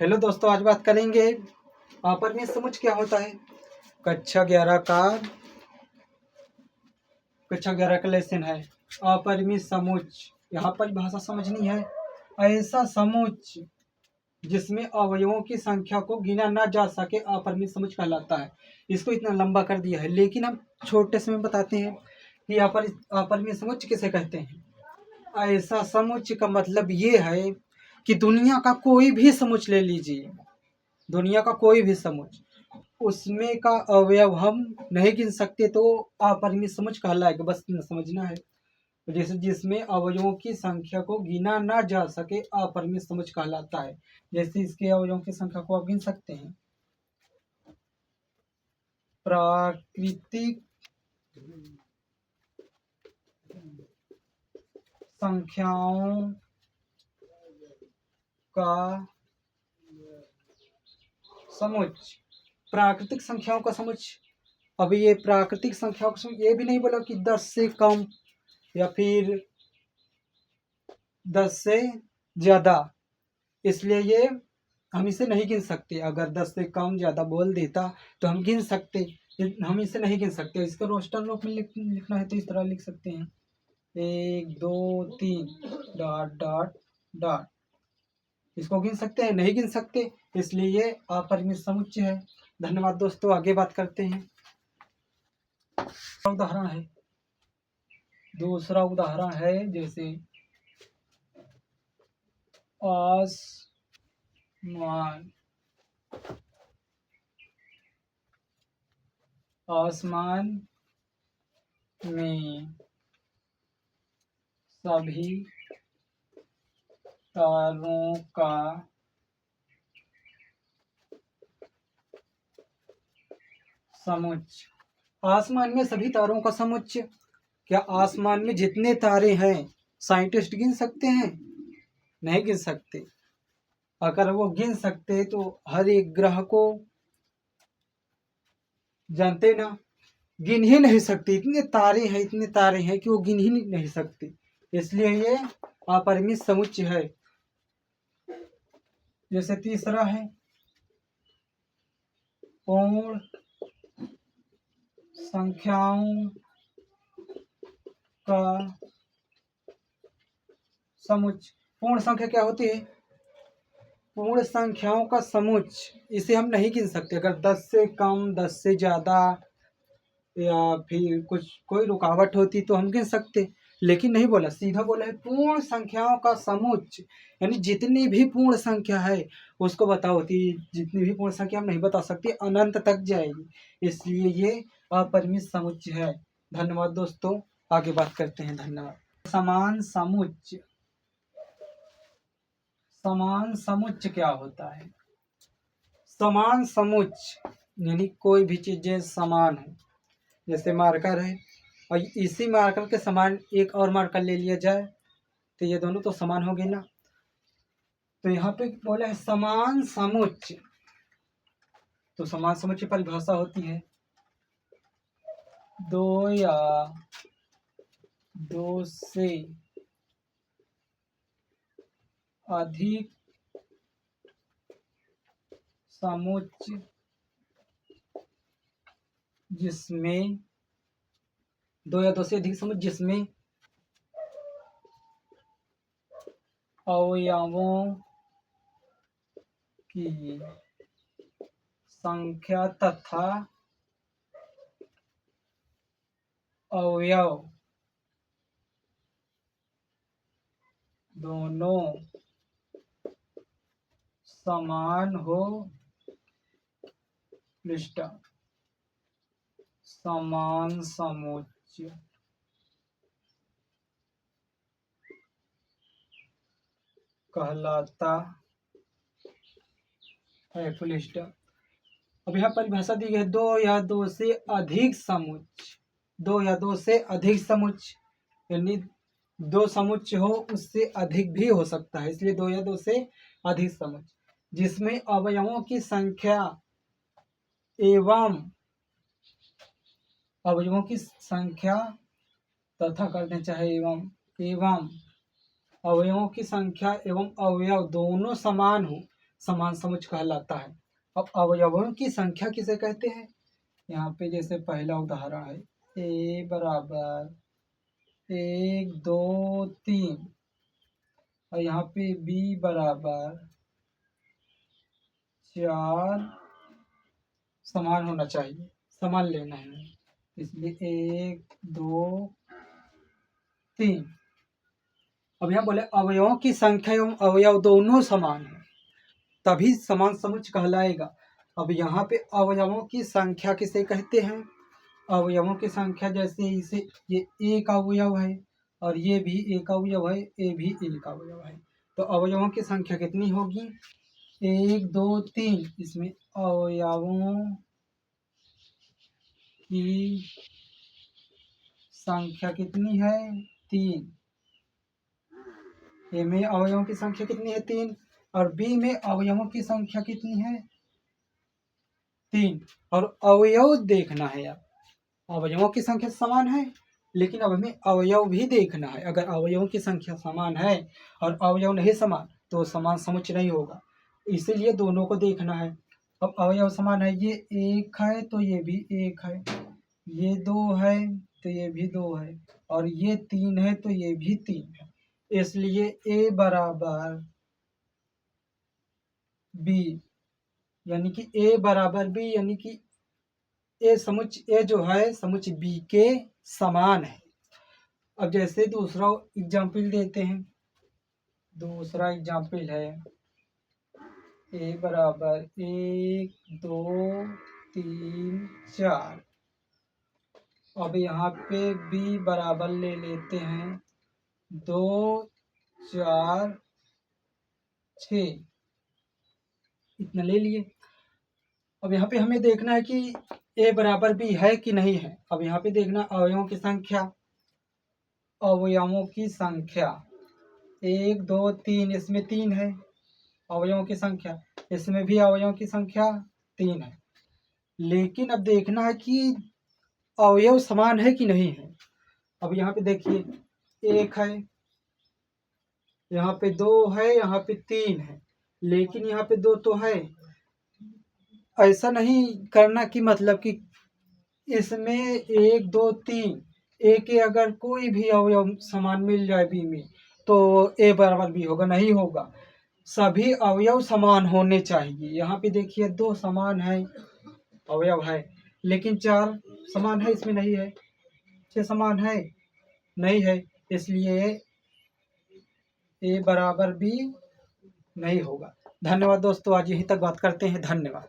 Hello दोस्तों, आज बात करेंगे अपरिमेय समुच्चय क्या होता है। कक्षा 11 का लेसन है अपरिमेय समुच्चय। यहाँ पर भाषा समझनी है। ऐसा समुच्चय जिसमें अवयवों की संख्या को गिना ना जा सके अपरिमेय समुच्चय कहलाता है। इसको इतना लंबा कर दिया है, लेकिन हम छोटे से में बताते हैं कि अपरिमेय समुच्चय किसे कहते हैं। ऐसा समुच्चय का मतलब ये है कि दुनिया का कोई भी समुच्चय ले लीजिए, दुनिया का कोई भी समुच्चय, उसमें का अवयव हम नहीं गिन सकते तो अपरिमेय समुच्चय कहलाएगा। बस इतना समझना है। जैसे जिसमें अवयवों की संख्या को गिना ना जा सके अपरिमेय समुच्चय कहलाता है। जैसे इसके अवयवों की संख्या को आप गिन सकते हैं। प्राकृतिक संख्याओं का समुच्चय, प्राकृतिक संख्याओं का समुच्चय। अभी ये प्राकृतिक संख्याओं का समुच्चय ये भी नहीं बोला कि 10 से कम या फिर 10 से ज़्यादा, इसलिए ये हम इसे नहीं गिन सकते। अगर 10 से कम ज़्यादा बोल देता तो हम गिन सकते, हम इसे नहीं गिन सकते। इसका रोस्टर रूप में लिखना है तो इस तरह लिख सकते हैं 1 2 3 डॉट डॉट डॉट। इसको गिन सकते हैं, नहीं गिन सकते, इसलिए ये अपरिमेय समुच्चय है। धन्यवाद दोस्तों, आगे बात करते हैं। उदाहरण है, दूसरा उदाहरण है जैसे आसमान में सभी तारों का समुच्चय। आसमान में सभी तारों का समुच्चय। क्या आसमान में जितने तारे हैं साइंटिस्ट गिन सकते हैं? नहीं गिन सकते। अगर वो गिन सकते तो हर एक ग्रह को जानते ना, गिन ही नहीं सकते। इतने तारे हैं कि वो गिन ही नहीं सकते, इसलिए ये अपरिमेय समुच्चय है। जैसे तीसरा है पूर्ण संख्याओं का समुच्चय। पूर्ण संख्या क्या होती है? पूर्ण संख्याओं का समुच्चय, इसे हम नहीं गिन सकते। अगर 10 से कम, 10 से ज़्यादा या फिर कुछ कोई रुकावट होती तो हम गिन सकते, लेकिन नहीं बोला, सीधा बोला है पूर्ण संख्याओं का समुच्चय। यानी जितनी भी पूर्ण संख्या है उसको बताओ थी। जितनी भी पूर्ण संख्या हम नहीं बता सकते, अनंत तक जाएगी, इसलिए ये अपरिमेय समुच्चय है। धन्यवाद दोस्तों, आगे बात करते हैं। धन्यवाद। समान समुच्चय। समान समुच्चय क्या होता है? समान समुच्चय यानी कोई भी चीजें समान हो। जैसे मार्कर है और इसी मार्कर के समान एक और मार्कर ले लिया जाए तो ये दोनों तो समान हो गए ना। तो यहाँ पे बोला है समान समुच्चय। तो समान समुच्चय परिभाषा होती है दो या दो से अधिक समुच्चय जिसमें दो या दो से अधिक समुच्चय जिसमें अवयवों की संख्या तथा अवयव दोनों समान हो, समान समुच्चय कहलाता है। Full stop. अब यहाँ परिभाषा दी गई है दो या दो से अधिक समुच्चय। दो या दो से अधिक समुच्चय यानी दो समुच्चय हो, उससे अधिक भी हो सकता है, इसलिए दो या दो से अधिक समुच्चय जिसमें अवयवों की संख्या एवं अवयवों की संख्या तथा करने चाहे एवं अवयवों की संख्या एवं अवयव दोनों समान हो, समान समुच्चय कहलाता है। अब अवयवों की संख्या किसे कहते हैं? यहाँ पे जैसे पहला उदाहरण है, ए बराबर 1 2 3 और यहाँ पे बी बराबर 4, समान होना चाहिए, समान लेना है, इसलिए 1 2 3। अब यहाँ बोले अवयवों की संख्या एवं अवयव दोनों समान है तभी समान समुच्चय कहलाएगा। अब यहाँ पे अवयवों की संख्या किसे कहते हैं? अवयवों की संख्या जैसे इसे ये एक अवयव है और ये भी एक अवयव है, ये भी एक अवयव है, तो अवयवों की संख्या कितनी होगी? 1 2 3। इसमें अवयवों की संख्या कितनी है? 3। ए में अवयवों की संख्या कितनी है? 3। और बी में अवयवों की संख्या कितनी है? 3। और अवयव देखना है, अब अवयवों की संख्या समान है लेकिन अब हमें अवयव भी देखना है। अगर अवयवों की संख्या समान है और अवयव नहीं समान तो समान समुच्चय नहीं होगा, इसीलिए दोनों को देखना है। अब अवयव समान है, ये 1 है तो ये भी 1 है, ये 2 है तो ये भी 2 है, और ये 3 है तो ये भी 3 है, इसलिए ए बराबर बी, यानी कि ए बराबर बी, यानी कि ए समुच्चय ए जो है समुच्चय बी के समान है। अब जैसे दूसरा एग्जाम्पल देते हैं, दूसरा एग्जाम्पल है ए बराबर 1 2 3 4। अब यहाँ पे बी बराबर ले लेते हैं 2 4 6, इतना ले लिए। अब यहाँ पे हमें देखना है कि ए बराबर बी है कि नहीं है। अब यहाँ पे देखना अवयवों की संख्या, अवयवों की संख्या 1 2 3, इसमें 3 है अवयवों की संख्या, इसमें भी अवयवों की संख्या 3 है, लेकिन अब देखना है कि अवयव समान है कि नहीं है। अब यहाँ पे देखिए 1 है, यहाँ पे 2 है, यहाँ पे 3 है, लेकिन यहाँ पे 2 तो है। ऐसा नहीं करना कि मतलब कि इसमें 1 2 3 ए के अगर कोई भी अवयव समान मिल जाए बी में तो ए बराबर बी होगा, नहीं होगा। सभी अवयव समान होने चाहिए। यहाँ पे देखिए 2 समान है अवयव है, लेकिन 4 समान है, इसमें नहीं है। 6 समान है, नहीं है, इसलिए ए बराबर बी नहीं होगा। धन्यवाद दोस्तों, आज यहीं तक बात करते हैं। धन्यवाद।